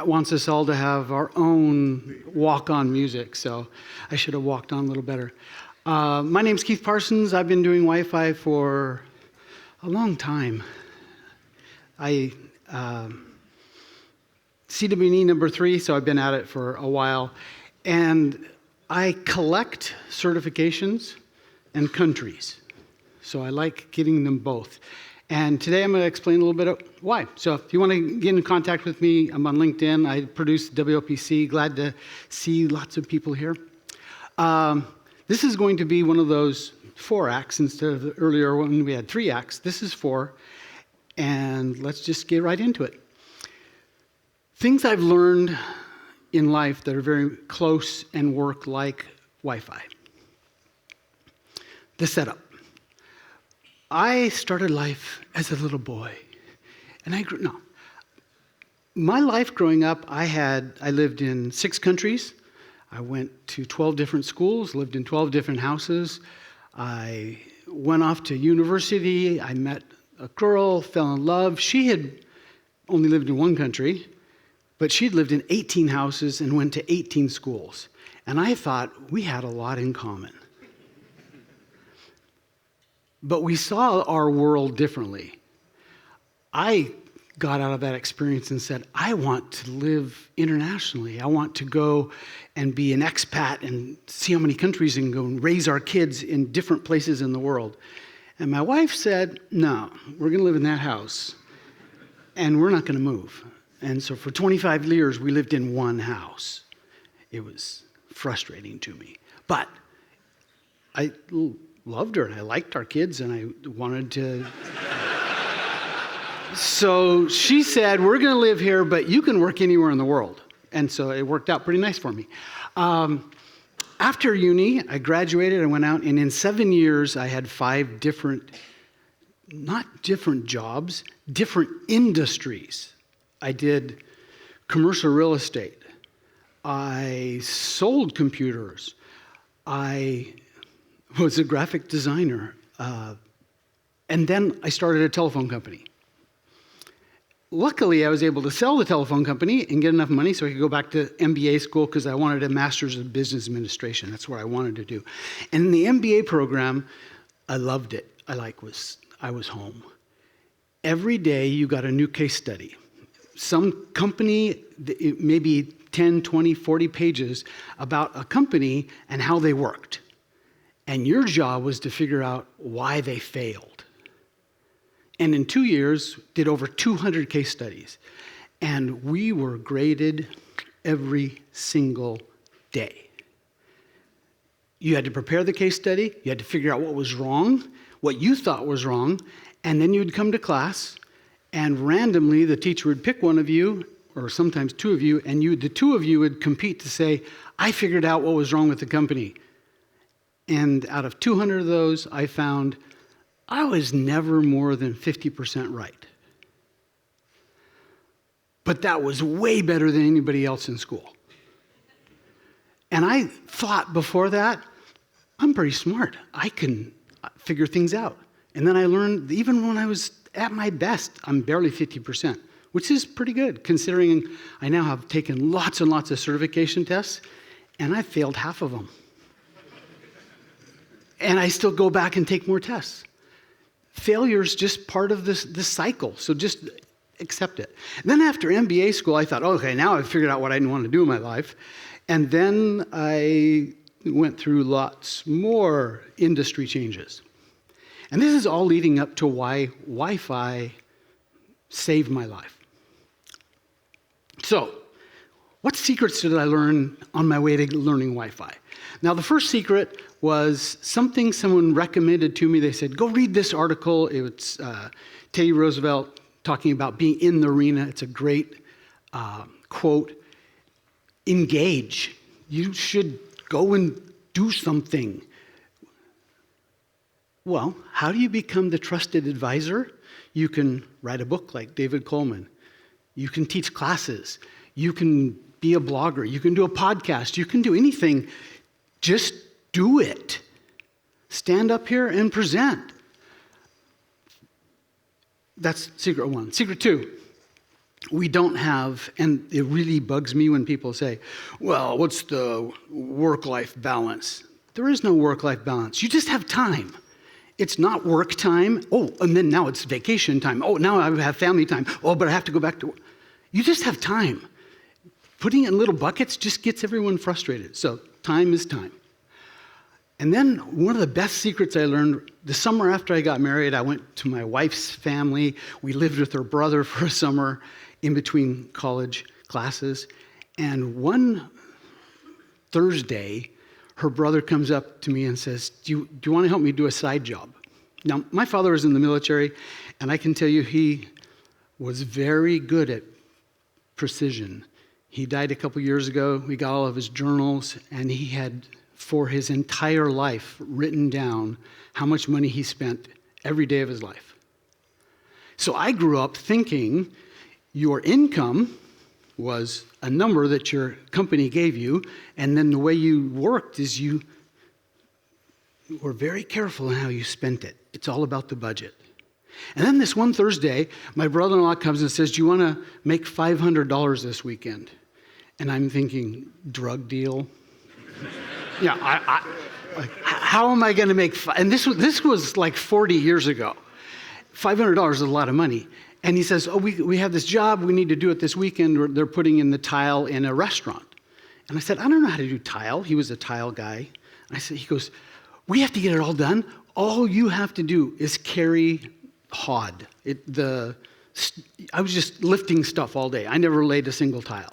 wants us all to have our own walk-on music, so I should have walked on a little better. My name's Keith Parsons. I've been doing Wi-Fi for a long time. CWE number 3, so I've been at it for a while. And I collect certifications and countries. So I like getting them both. And today I'm going to explain a little bit of why. So if you want to get in contact with me, I'm on LinkedIn. I produce WOPC. Glad to see lots of people here. This is going to be one of those 4 acts instead of the earlier when we had 3 acts. This is 4. And let's just get right into it. Things I've learned in life that are very close and work like Wi-Fi. The setup. I started life as a little boy, and my life growing up, I lived in 6 countries. I went to 12 different schools, lived in 12 different houses. I went off to university. I met a girl, fell in love. She had only lived in 1 country, but she'd lived in 18 houses and went to 18 schools. And I thought we had a lot in common. But we saw our world differently. I got out of that experience and said, I want to live internationally. I want to go and be an expat and see how many countries and go and raise our kids in different places in the world. And my wife said, no, we're going to live in that house, and we're not going to move. And so for 25 years, we lived in 1 house. It was frustrating to me. But I loved her, and I liked our kids, and I wanted to. So she said, we're going to live here, but you can work anywhere in the world. And so it worked out pretty nice for me. After uni, I graduated, I went out, and in 7 years, I had 5 not different jobs, different industries. I did commercial real estate. I sold computers. I was a graphic designer. And then I started a telephone company. Luckily, I was able to sell the telephone company and get enough money so I could go back to MBA school because I wanted a master's in business administration. That's what I wanted to do. And in the MBA program, I loved it. I was home. Every day you got a new case study. Some company, maybe 10, 20, 40 pages about a company and how they worked. And your job was to figure out why they failed. And in 2 years, did over 200 case studies. And we were graded every single day. You had to prepare the case study. You had to figure out what was wrong, what you thought was wrong. And then you'd come to class, and randomly the teacher would pick one of you, or sometimes 2 of you, and the 2 of you would compete to say, I figured out what was wrong with the company. And out of 200 of those, I found I was never more than 50% right. But that was way better than anybody else in school. And I thought before that, I'm pretty smart. I can figure things out. And then I learned, even when I was at my best, I'm barely 50%, which is pretty good, considering I now have taken lots and lots of certification tests, and I failed half of them. And I still go back and take more tests. Failure's just part of this cycle, so just accept it. And then after MBA school, I thought, okay, now I've figured out what I didn't want to do in my life. And then I went through lots more industry changes. And this is all leading up to why Wi-Fi saved my life. So, what secrets did I learn on my way to learning Wi-Fi? Now, the first secret was something someone recommended to me. They said, go read this article. It was Teddy Roosevelt talking about being in the arena. It's a great quote. Engage. You should go and do something. Well, how do you become the trusted advisor? You can write a book like David Coleman. You can teach classes. You can be a blogger. You can do a podcast. You can do anything. Just do it. Stand up here and present. That's secret 1. Secret 2, we don't have, and it really bugs me when people say, well, what's the work-life balance? There is no work-life balance. You just have time. It's not work time. Oh, and then now it's vacation time. Oh, now I have family time. Oh, but I have to go back to work. You just have time. Putting it in little buckets just gets everyone frustrated. So time is time. And then one of the best secrets I learned, the summer after I got married, I went to my wife's family. We lived with her brother for a summer in between college classes. And one Thursday, her brother comes up to me and says, do you want to help me do a side job? Now, my father was in the military, and I can tell you he was very good at precision. He died a couple years ago. We got all of his journals, and he had, for his entire life, written down how much money he spent every day of his life. So I grew up thinking your income was a number that your company gave you, and then the way you worked is you were very careful in how you spent it. It's all about the budget. And then this one Thursday, my brother-in-law comes and says, do you want to make $500 this weekend? And I'm thinking, drug deal? Yeah, like, how am I going to make, and this was like 40 years ago. $500 is a lot of money. And he says, oh, we have this job, we need to do it this weekend. They're putting in the tile in a restaurant. And I said, I don't know how to do tile. He was a tile guy. He goes, we have to get it all done. All you have to do is carry hod. I was just lifting stuff all day. I never laid a single tile.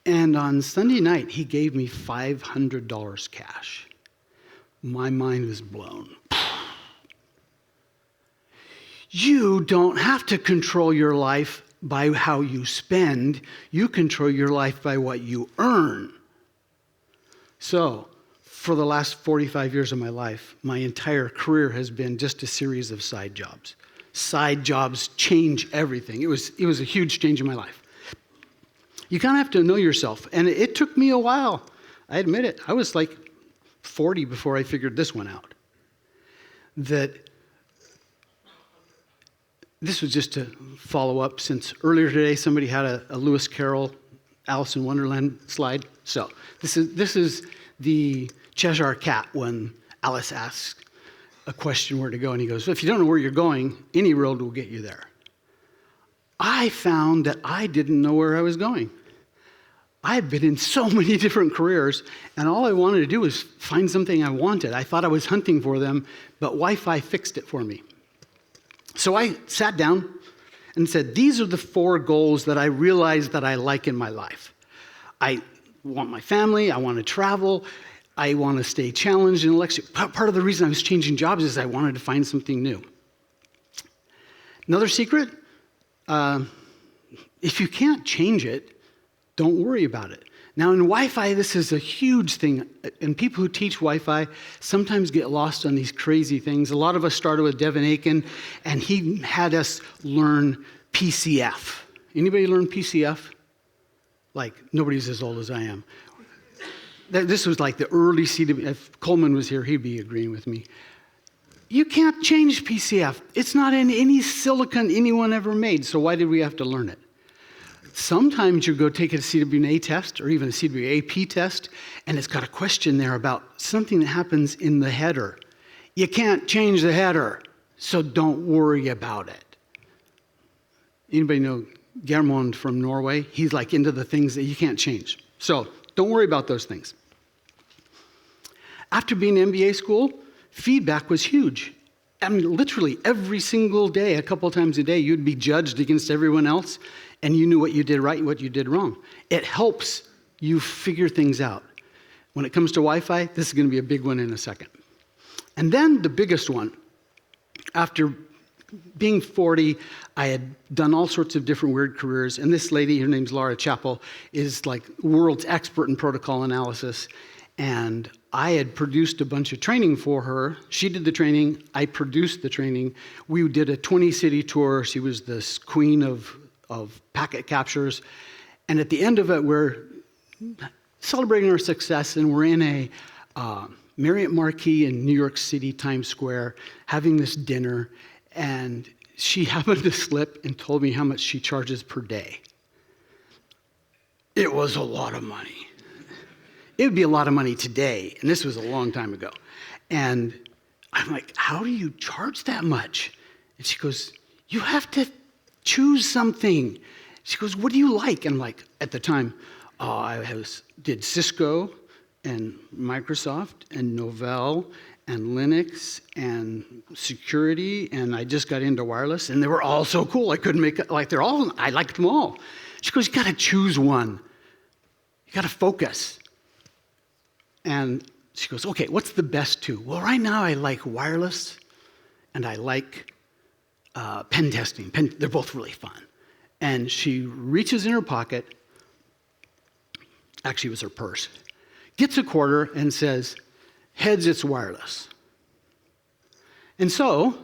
And on Sunday night, he gave me $500 cash. My mind was blown. You don't have to control your life by how you spend. You control your life by what you earn. So, for the last 45 years of my life, my entire career has been just a series of side jobs. Side jobs change everything. It was a huge change in my life. You kind of have to know yourself. And it took me a while. I admit it. I was like 40 before I figured this one out. That this was just to follow up, since earlier today somebody had a Lewis Carroll Alice in Wonderland slide. So this is the Cheshire Cat when Alice asks a question where to go, and he goes, well, if you don't know where you're going, any road will get you there. I found that I didn't know where I was going. I've been in so many different careers, and all I wanted to do was find something I wanted. I thought I was hunting for them, but Wi-Fi fixed it for me. So I sat down and said, these are the 4 goals that I realized that I like in my life. I want my family, I want to travel, I want to stay challenged in election. Part of the reason I was changing jobs is I wanted to find something new. Another secret, if you can't change it, don't worry about it. Now in Wi-Fi, this is a huge thing, and people who teach Wi-Fi sometimes get lost on these crazy things. A lot of us started with Devin Aiken, and he had us learn PCF. Anybody learn PCF? Like, nobody's as old as I am. This was like the early CW. If Coleman was here, he'd be agreeing with me. You can't change PCF. It's not in any silicon anyone ever made, so why did we have to learn it? Sometimes you go take a CWNA test or even a CWAP test, and it's got a question there about something that happens in the header. You can't change the header, so don't worry about it. Anybody know Germond from Norway? He's like into the things that you can't change. So don't worry about those things. After being in MBA school, feedback was huge. I mean, literally every single day, a couple times a day, you'd be judged against everyone else, and you knew what you did right and what you did wrong. It helps you figure things out. When it comes to Wi-Fi, this is going to be a big one in a second. And then the biggest one, after being 40, I had done all sorts of different weird careers, and this lady, her name's Laura Chappell, is like world's expert in protocol analysis, and I had produced a bunch of training for her. She did the training, I produced the training. We did a 20-city tour. She was this queen of packet captures, and at the end of it, we're celebrating our success, and we're in a Marriott Marquis in New York City, Times Square, having this dinner, and she happened to slip and told me how much she charges per day. It was a lot of money. It would be a lot of money today, and this was a long time ago. And I'm like, how do you charge that much? And she goes, you have to choose something. She goes, what do you like? And I'm like, at the time, did Cisco and Microsoft and Novell and Linux and security, and I just got into wireless, and they were all so cool. I couldn't make it, like I liked them all. She goes, you got to choose one. You got to focus. And she goes, okay, what's the best two? Well, right now I like wireless, and I like pen testing. They're both really fun. And she reaches in her pocket, actually it was her purse, gets a quarter and says, heads, it's wireless. And so,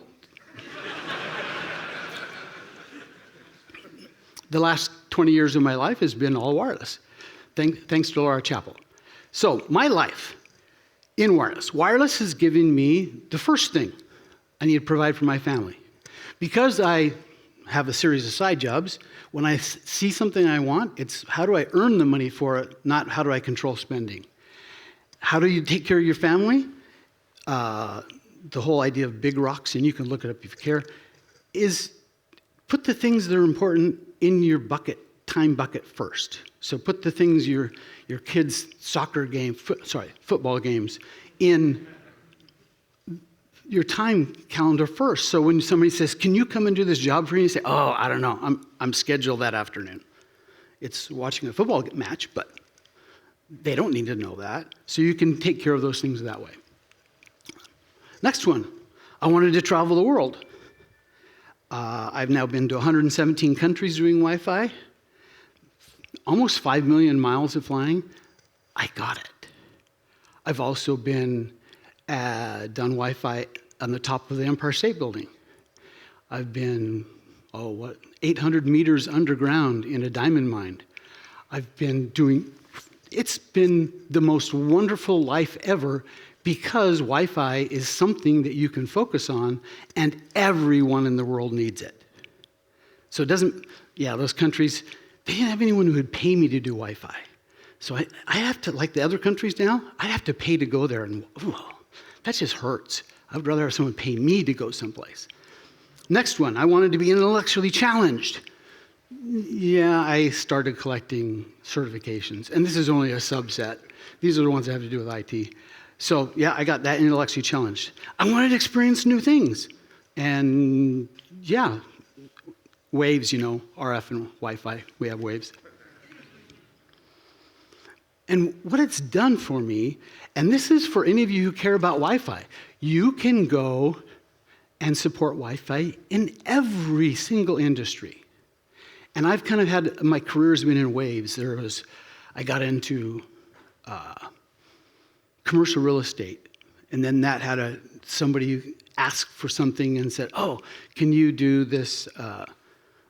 the last 20 years of my life has been all wireless, thanks to Laura Chappell. So, my life in wireless. Wireless has given me the first thing I need to provide for my family. Because I have a series of side jobs, when I see something I want, it's how do I earn the money for it, not how do I control spending. How do you take care of your family? The whole idea of big rocks, and you can look it up if you care, is put the things that are important in your time bucket first. So put the things, your kids' soccer game, football games, in your time calendar first. So when somebody says, can you come and do this job for me? You say, oh, I don't know, I'm scheduled that afternoon. It's watching a football match, but they don't need to know that. So you can take care of those things that way. Next one, I wanted to travel the world. I've now been to 117 countries doing Wi-Fi, almost 5 million miles of flying. I got it. I've also been done Wi-Fi on the top of the Empire State Building. I've been, 800 meters underground in a diamond mine. It's been the most wonderful life ever because Wi-Fi is something that you can focus on and everyone in the world needs it. So it doesn't, those countries, they didn't have anyone who would pay me to do Wi-Fi. So I have to, like the other countries now, I have to pay to go there, and that just hurts. I would rather have someone pay me to go someplace. Next one, I wanted to be intellectually challenged. Yeah, I started collecting certifications, and this is only a subset. These are the ones that have to do with IT. So, I got that intellectually challenged. I wanted to experience new things. And, waves, RF and Wi-Fi, we have waves. And what it's done for me, and this is for any of you who care about Wi-Fi, you can go and support Wi-Fi in every single industry. And I've kind of had, my career's been in waves. I got into commercial real estate, and then that had somebody ask for something and said, oh, can you do this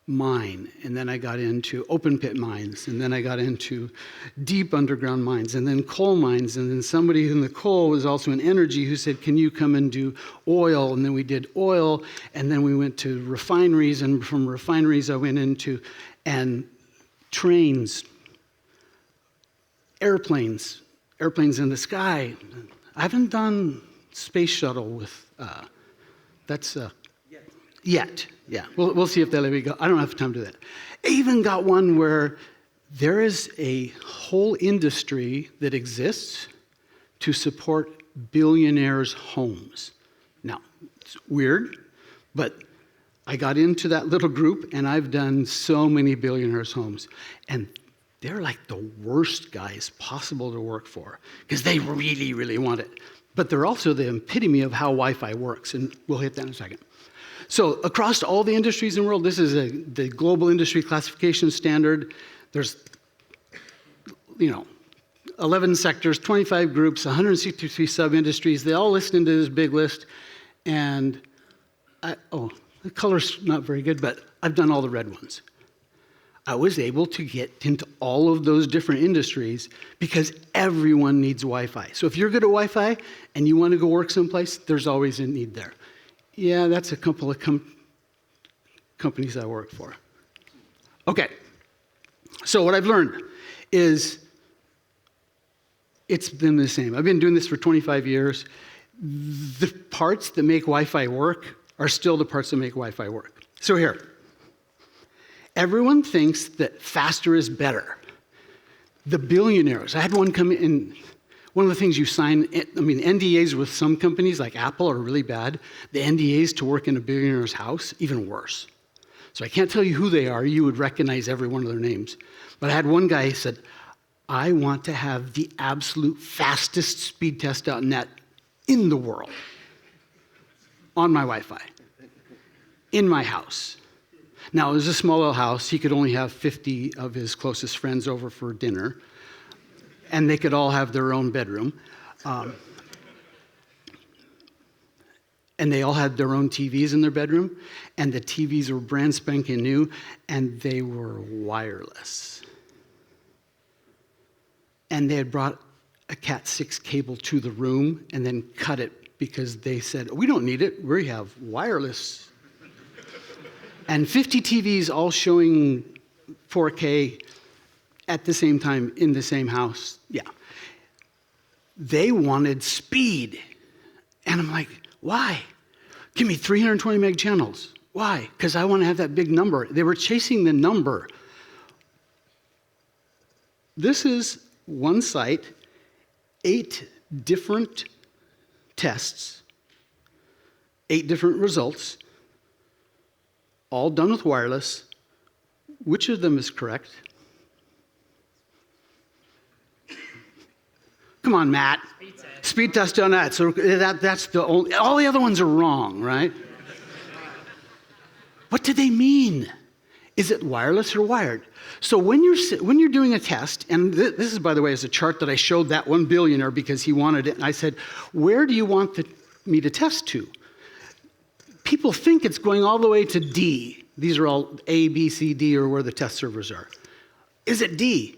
mine? And then I got into open pit mines, and then I got into deep underground mines, and then coal mines, and then somebody in the coal was also in energy who said, can you come and do oil? And then we did oil, and then we went to refineries, and from refineries I went into trains, airplanes in the sky. I haven't done space shuttle with, yet. Yeah, we'll see if they'll let me go. I don't have time to do that. I even got one where there is a whole industry that exists to support billionaires' homes. Now, it's weird, but I got into that little group, and I've done so many billionaires' homes. And they're like the worst guys possible to work for because they really, really want it. But they're also the epitome of how Wi-Fi works, and we'll hit that in a second. So across all the industries in the world, this is the global industry classification standard. There's, 11 sectors, 25 groups, 163 sub-industries. They all list into this big list. And, the color's not very good, but I've done all the red ones. I was able to get into all of those different industries because everyone needs Wi-Fi. So if you're good at Wi-Fi and you want to go work someplace, there's always a need there. Yeah, that's a couple of companies I work for. Okay, so what I've learned is it's been the same. I've been doing this for 25 years. The parts that make Wi-Fi work are still the parts that make Wi-Fi work. So here, everyone thinks that faster is better. The billionaires, I had one come in, one of the things you sign, NDAs with some companies like Apple are really bad. The NDAs to work in a billionaire's house, even worse. So I can't tell you who they are. You would recognize every one of their names. But I had one guy who said, I want to have the absolute fastest speed test out net in the world on my Wi-Fi in my house. Now, it was a small little house. He could only have 50 of his closest friends over for dinner, and they could all have their own bedroom. And they all had their own TVs in their bedroom, and the TVs were brand spanking new, and they were wireless. And they had brought a Cat 6 cable to the room and then cut it because they said, we don't need it, we have wireless. And 50 TVs all showing 4K at the same time in the same house. Yeah. They wanted speed. And I'm like, why? Give me 320 meg channels. Why? Because I want to have that big number. They were chasing the number. This is one site, 8 different tests, 8 different results, all done with wireless. Which of them is correct? Come on, Matt. Speed test on that. So that's the only, all the other ones are wrong, right? What do they mean? Is it wireless or wired? So when you're doing a test, and this is, by the way, is a chart that I showed that one billionaire because he wanted it, and I said, where do you want me to test to? People think it's going all the way to D. These are all A, B, C, D, or where the test servers are. Is it D?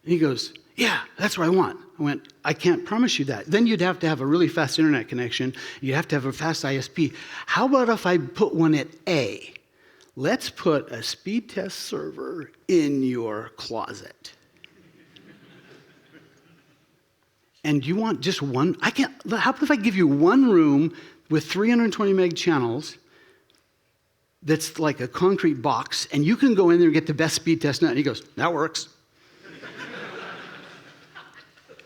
And he goes, yeah, that's what I want. I went, I can't promise you that. Then you'd have to have a really fast internet connection. You'd have to have a fast ISP. How about if I put one at A? Let's put a speed test server in your closet. And you want just one? I can't. How about if I give you one room with 320 meg channels that's like a concrete box, and you can go in there and get the best speed test net? And he goes, that works.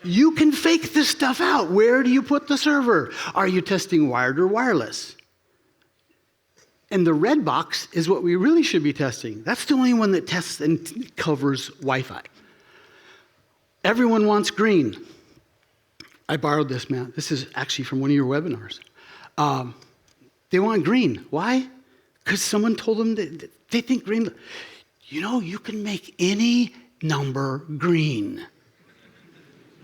You can fake this stuff out. Where do you put the server? Are you testing wired or wireless? And the red box is what we really should be testing. That's the only one that tests and covers Wi-Fi. Everyone wants green. I borrowed this, man. This is actually from one of your webinars. They want green. Why? Because someone told them that they think green. You know, you can make any number green.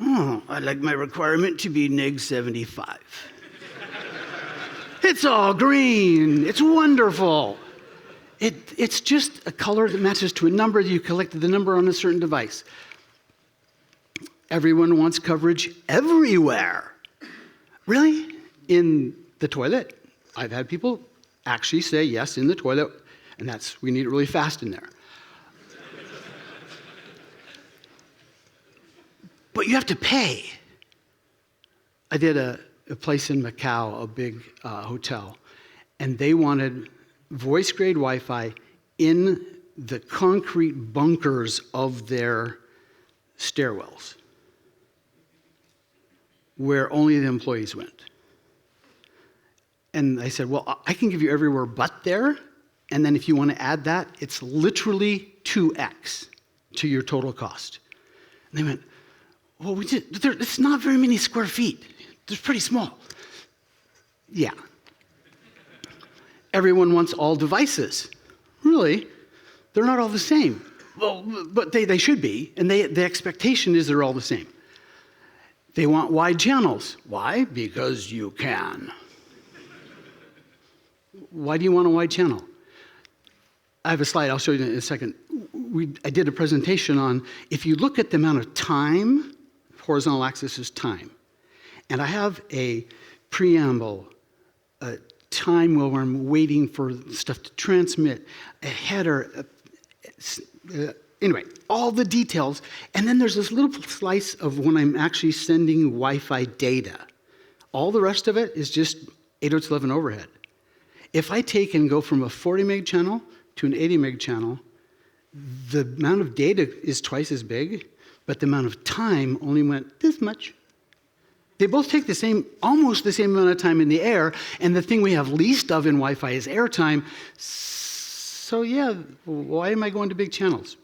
Oh, I'd like my requirement to be neg 75. It's all green. It's wonderful. It's just a color that matches to a number. You collected the number on a certain device. Everyone wants coverage everywhere. Really? In the toilet? I've had people actually say yes in the toilet, and we need it really fast in there. But you have to pay. I did a place in Macau, a big hotel, and they wanted voice-grade Wi-Fi in the concrete bunkers of their stairwells, where only the employees went. And I said, well, I can give you everywhere but there, and then if you want to add that, it's literally 2x to your total cost. And they went, well, it's not very many square feet. It's pretty small. Yeah. Everyone wants all devices. Really? They're not all the same. Well, but they should be, and the expectation is they're all the same. They want wide channels. Why? Because you can. Why do you want a wide channel? I have a slide, I'll show you in a second. I did a presentation on, if you look at the amount of time, horizontal axis is time. And I have a preamble time where I'm waiting for stuff to transmit, a header, anyway, all the details. And then there's this little slice of when I'm actually sending Wi-Fi data. All the rest of it is just 802.11 overhead. If I take and go from a 40 meg channel to an 80 meg channel, the amount of data is twice as big, but the amount of time only went this much. They both take almost the same amount of time in the air, and the thing we have least of in Wi-Fi is airtime. So yeah, why am I going to big channels?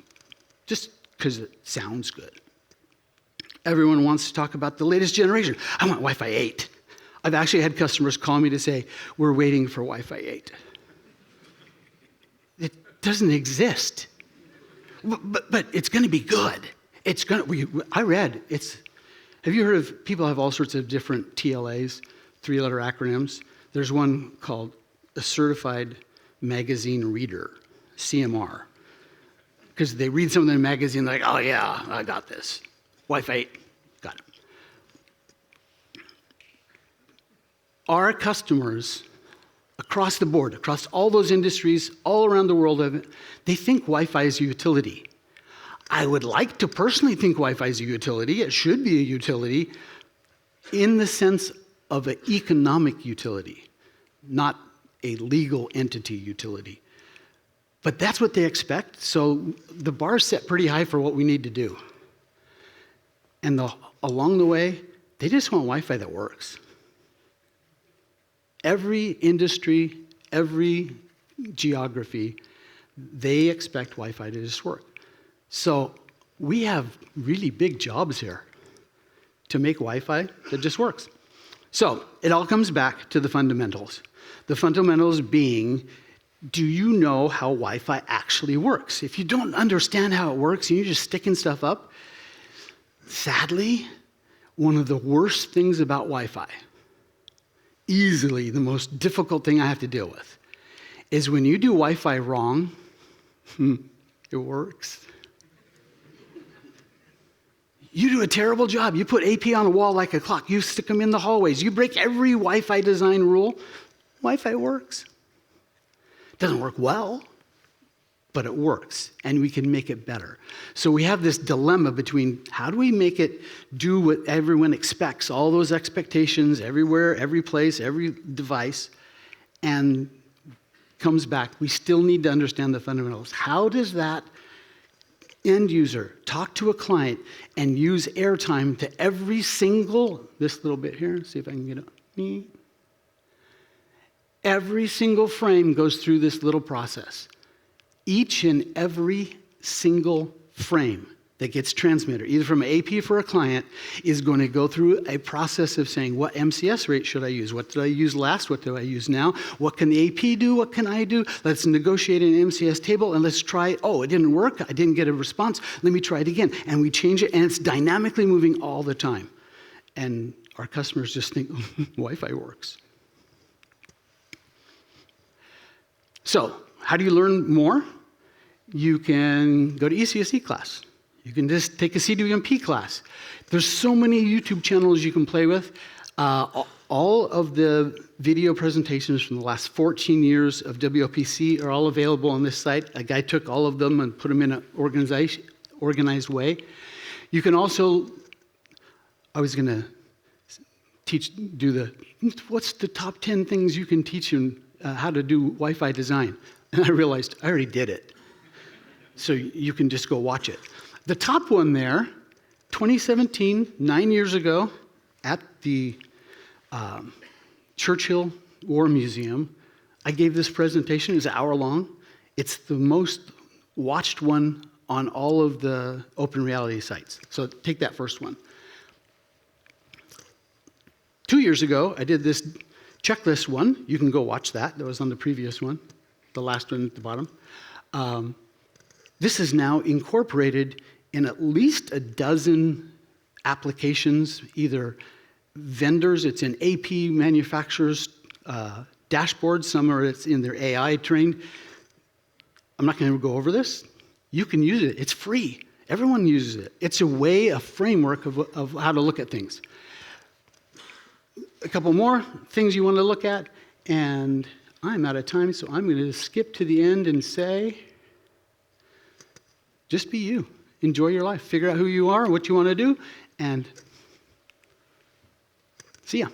Just because it sounds good. Everyone wants to talk about the latest generation. I want Wi-Fi 8. I've actually had customers call me to say, we're waiting for Wi-Fi 8. It doesn't exist. But it's going to be good. Have you heard of, people have all sorts of different TLAs, 3-letter acronyms. There's one called a Certified Magazine Reader, CMR. Because they read something in a magazine, they're like, oh yeah, I got this. Wi-Fi 8, got it. Our customers, across the board, across all those industries, all around the world, they think Wi-Fi is a utility. I would like to personally think Wi-Fi is a utility. It should be a utility in the sense of an economic utility, not a legal entity utility. But that's what they expect, so the bar's set pretty high for what we need to do. And along the way, they just want Wi-Fi that works. Every industry, every geography, they expect Wi-Fi to just work. So we have really big jobs here to make Wi-Fi that just works. So it all comes back to the fundamentals. The fundamentals being, do you know how Wi-Fi actually works? If you don't understand how it works and you're just sticking stuff up, sadly, one of the worst things about Wi-Fi, easily the most difficult thing I have to deal with, is when you do Wi-Fi wrong, it works. You do a terrible job. You put AP on a wall like a clock. You stick them in the hallways. You break every Wi-Fi design rule. Wi-Fi works. Doesn't work well, but it works, and we can make it better. So we have this dilemma between how do we make it do what everyone expects, all those expectations everywhere, every place, every device, and comes back, we still need to understand the fundamentals. How does that end user talk to a client and use airtime to every single, this little bit here, see if I can get it. Every single frame goes through this little process. Each and every single frame that gets transmitted, either from AP for a client, is going to go through a process of saying, what MCS rate should I use? What did I use last? What do I use now? What can the AP do? What can I do? Let's negotiate an MCS table and let's try it. Oh, it didn't work. I didn't get a response. Let me try it again. And we change it, and it's dynamically moving all the time. And our customers just think, Wi-Fi works. So, how do you learn more? You can go to ECSE class. You can just take a CWMP class. There's so many YouTube channels you can play with. All of the video presentations from the last 14 years of WLPC are all available on this site. A guy took all of them and put them in an organized way. You can also, I was going to what's the top 10 things you can teach them how to do Wi-Fi design? And I realized I already did it. So you can just go watch it. The top one there, 2017, 9 years ago, at the Churchill War Museum, I gave this presentation. It's an hour long. It's the most watched one on all of the open reality sites. So take that first one. 2 years ago, I did this checklist one. You can go watch that. That was on the previous one, the last one at the bottom. This is now incorporated in at least a dozen applications, either vendors, it's in AP manufacturers' dashboards, some are it's in their AI trained. I'm not going to go over this. You can use it. It's free. Everyone uses it. It's a framework of how to look at things. A couple more things you want to look at. And I'm out of time, so I'm going to skip to the end and say, just be you. Enjoy your life. Figure out who you are, what you want to do, and see ya.